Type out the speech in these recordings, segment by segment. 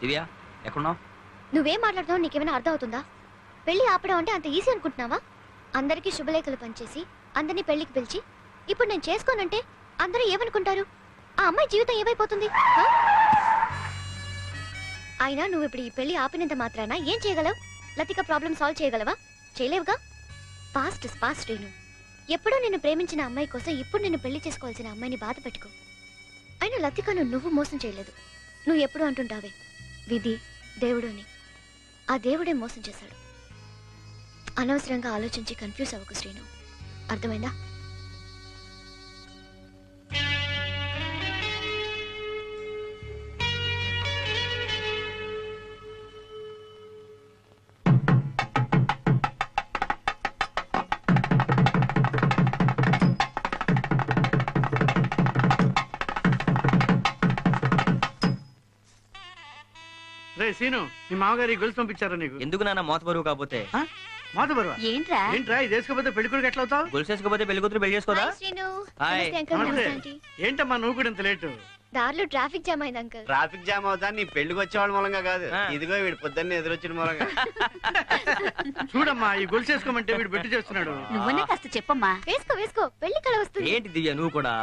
దివ్య ఎక్కడున్నావు? నువ్వేం మాట్లాడుతున్నావు నీకేమైనా అర్థం అవుతుందా? పెళ్లి ఆపడం అంటే అంత ఈజీ అనుకుంటున్నావా? అందరికీ శుభలేఖలు పనిచేసి అందరినీ పెళ్లికి పిలిచి ఇప్పుడు నేను చేసుకోనంటే అందరూ ఏమనుకుంటారు? ఆ అమ్మాయి జీవితం ఏమైపోతుంది? అయినా నువ్వు ఇప్పుడు ఈ పెళ్లి ఆపినంత మాత్రాన ఏం చేయగలవు? లతిక ప్రాబ్లం సాల్వ్ చేయగలవా? చేయలేవుగా. Fast fast Srinu. ఎప్పుడూ నిన్ను ప్రేమించిన అమ్మాయి కోసం ఇప్పుడు నిన్ను పెళ్లి చేసుకోవాల్సిన అమ్మాయిని బాధ పెట్టుకో. అయినా లతికను నువ్వు మోసం చేయలేదు. నువ్వు ఎప్పుడు అంటుంటావే విధి దేవుడు అని. ఆ దేవుడే మోసం చేశాడు. అనవసరంగా ఆలోచించి కన్ఫ్యూజ్ అవ్వకు శ్రీను, అర్థమైందా? రే సీను, మీ మామగారి గొలుసు పంపించారా నీకు? ఎందుకు నాన్న మోత బరువు కాకపోతే? మోత బరువా? ఏంట్రా ఏంట్రా ఇది వేసుకోపోతే పెళ్లి కొడుకు ఎట్లా అవుతావు? గొలుసు వేసుకోపోతే పెళ్లి కూతురు పెళ్లి చేసుకోదా? హాయ్ శ్రీను. హాయ్. నమస్తే అంకుల్. నమస్తే. నమస్తే ఆంటీ. ఏంటమ్మా నువ్వు కూడా ఇంత లేటు? దారిలో ట్రాఫిక్ జామ్ అయింది అంకుల్. ట్రాఫిక్ జామ్ అవుతా నీ పెళ్లికి వచ్చేవాళ్ళ మూలంగా కాదు, ఆ. ఇదిగో వీడు పొద్దున్న ఎదురొచ్చిన మూలంగా. చూడమ్మా ఈ గొలుసు వేసుకోమంటే వీడు బెట్టు చేస్తున్నాడు. నువ్వనే కాస్త చెప్పమ్మా. వేసుకో వేసుకో, పెళ్లి కళ వస్తుంది. ఏంటి దివ్య నువ్వు కూడా?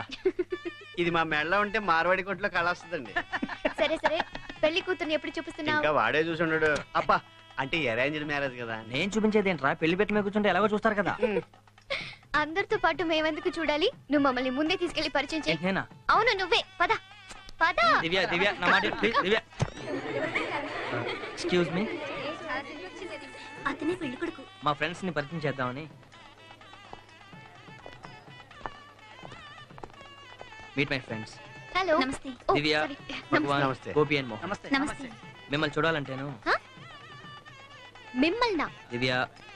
ఇది మా మెడలో ఉంటే మార్వాడి కొట్లో కళ వస్తుందండి. సరే సరే, పెళ్లి కూతుర్ని ఎప్పుడు చూపిస్తున్నావు? ఇంకా వాడే చూసుండడు. అబ్బా అంటే అరేంజ్డ్ మ్యారేజ్ కదా. నేను చూపించేది ఏంట్రా? పెళ్లి పెట్టి మీద కూర్చుంటే ఎలాగో చూస్తారు కదా. అందరితో పాటు మేమెందుకు చూడాలి? నువ్వు మమ్మల్ని ముందే తీసుకెళ్లి పరిచయం చేయి. నేనా? అవును నువ్వే. పద పద. దివ్య దివ్య నా మాట ప్లీజ్ దివ్య. ఎక్స్క్యూజ్ మీ, అతనే పెళ్లి కొడుకు. మా ఫ్రెండ్స్ ని పరిచయం చేద్దామని. Meet my friends. హలో. నమస్తే. దివ్య, భగవాన్, నమస్తే. గోపి అండ్ మోహన్. నమస్తే. నమస్తే. మిమ్మల్ని చూడాలంటేను. మిమ్మల్నా? దివ్య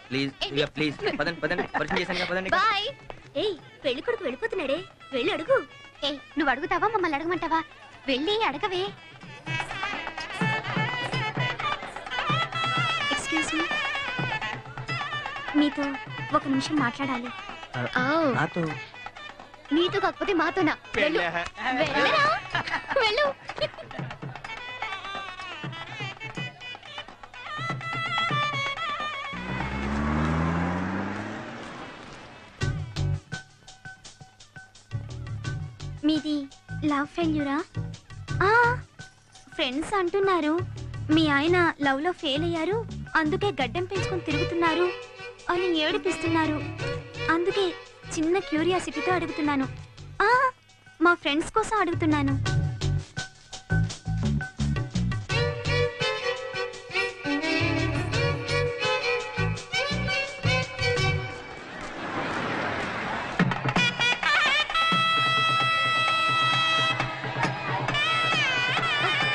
ప్లీజ్, దివ్య ప్లీజ్, పదండి పదండి, పరిచయం చేశాను కదా, పదండి. బాయ్. ఏయ్, పెళ్లి కొడుకు వెళ్ళిపోతున్నాడే, వెళ్ళి అడుగు. ఏయ్, నువ్వు అడుగుతావా మమ్మల్ని అడగమంటావా? వెళ్ళి అడగవే. ఎక్స్క్యూజ్ మీ, మీతో ఒక నిమిషం మాట్లాడాలి. నాతో? నీతో కాకపోతే మాతోనా? వెళ్ళు. పెళ్ళే. వెళ్ళరా? వెళ్ళు. మీది లవ్ ఫెయిల్యూరా? ఫ్రెండ్స్ అంటున్నారు మీ ఆయన లవ్ లో ఫెయిల్ అయ్యారు, అందుకే గడ్డం పెంచుకొని తిరుగుతున్నారు అని ఏడిపిస్తున్నారు. అందుకే చిన్న క్యూరియాసిటీతో అడుగుతున్నాను. మా ఫ్రెండ్స్ కోసం అడుగుతున్నాను.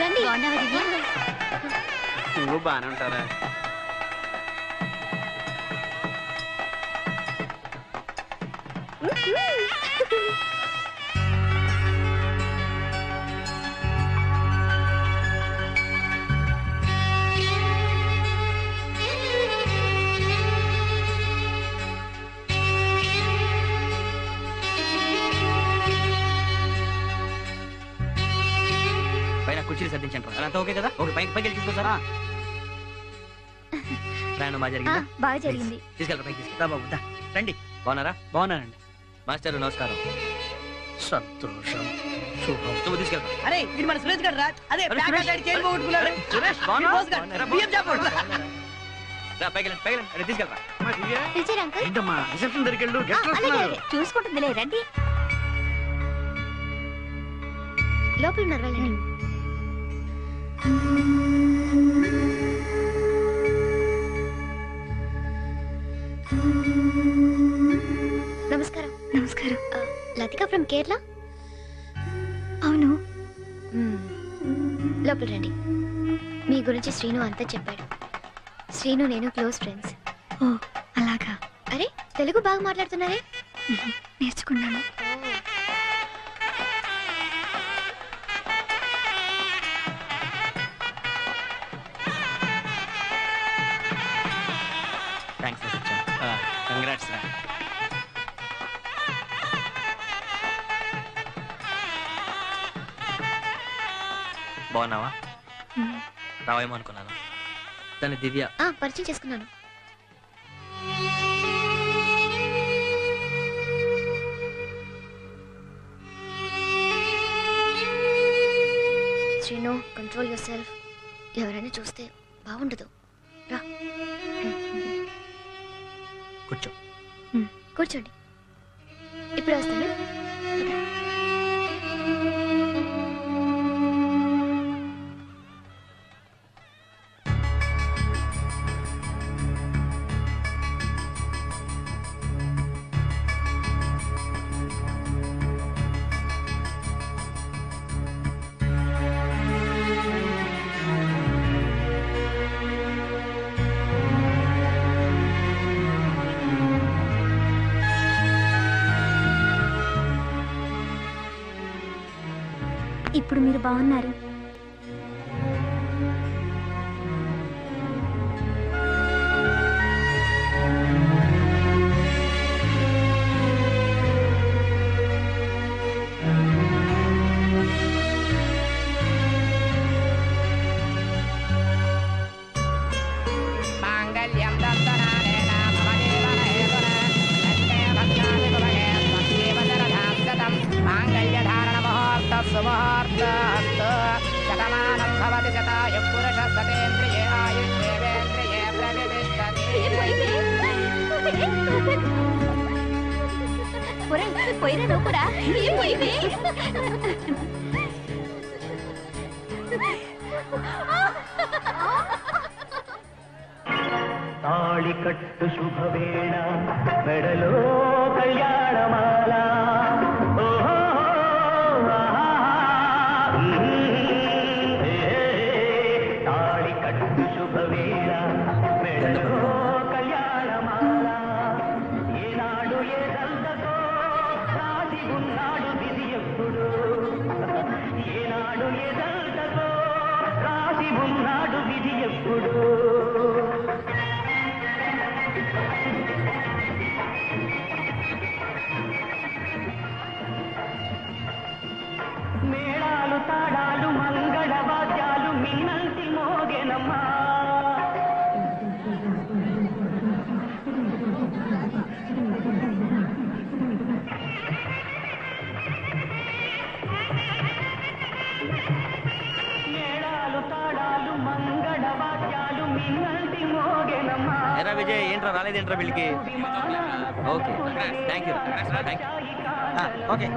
రండి. నువ్వు బానే ఉంటారా? పైన కుర్చీలు సర్దించండి. అదంతా ఓకే కదా? ఓకే, పైకి పైకి వెళ్ళి చూసుకోసారా? ప్రయాణం బాగా జరిగిందా? బాగా జరిగింది. తీసుకెళ్ళరా, పైకి తీసుకెళ్తా. బాబు దా, రండి. బాగున్నారా? బాగున్నానండి. మాస్టర్ నమస్కారం. సంతోషం, శుభం. నువ్వు తీసుకెళ్తా. అరే ఇది మన సురేష్ గారు రా. అదే అరే, ప్యాకెట్ సురేష్. అడిగి చైన్ పోగొట్టుకున్నాడు. సురేష్, ఈ బాగున్నావా? బోస్ గారు, బాగున్నారా? బియ్యం చాపోడు. రా, పైకి వెళ్ళండి, పైకి వెళ్ళండి. అరే, తీసుకెళ్ళరా. అమ్మా, దివ్య, పిలిచారా అంకుల్? ఏంటమ్మా రిసెప్షన్ దగ్గరికి వెళ్ళు, గెస్ట్లు అలాగే వస్తున్నారు. అలాగే. చూసుకుంటుందిలే, రండి. లోపల ఉన్నారు, వెళ్ళండి. నమస్కారం. నమస్కారం. లతిక ఫ్రమ్ కేరళ. అవును. లోపల రండి. మీ గురించి శ్రీను అంతా చెప్పాడు. శ్రీను నేను క్లోజ్ ఫ్రెండ్స్. ఓ అలాగా. అరే తెలుగు బాగా మాట్లాడుతున్నారే. నేర్చుకున్నాను. థ్యాంక్స్ కంగ్రాట్స్ రా. బాగున్నావా? రావేమో అనుకున్నాను. తను దివ్య. పరిచయం చేసుకున్నాను. Srinu, control your self. ఎవరైనా చూస్తే బాగుండదు. రా, కూర్చో. కూర్చోండి. ఇప్పుడు వస్తాను. ఇప్పుడు మీరు బాగున్నారు. పోయినా నువ్వు కూడా తాళి కట్టు శుభవేళ మెడలో కళ్యాణమాల తాళి కట్టు శుభవేళ మెడలో కళ్యాణమాల ఏనాడు ఏ దండతో రాసి ఉన్నాడు విధి ఎప్పుడు ఏనాడు ఏ దండతో రాసి ఉన్నాడు విధి ఎప్పుడు మేళాలు తాడాలు మంగళ వాద్యాలు మిన్నంటి మోగెనమ్మా మేళాలు తాడాలు మంగళ వాద్యాలు మిన్నంటి మోగెనమ్మా ఎరా విజయ్, ఏంట్రా రాలేదేంట్రా వీళ్ళకి? Okay, thank you. ఓకే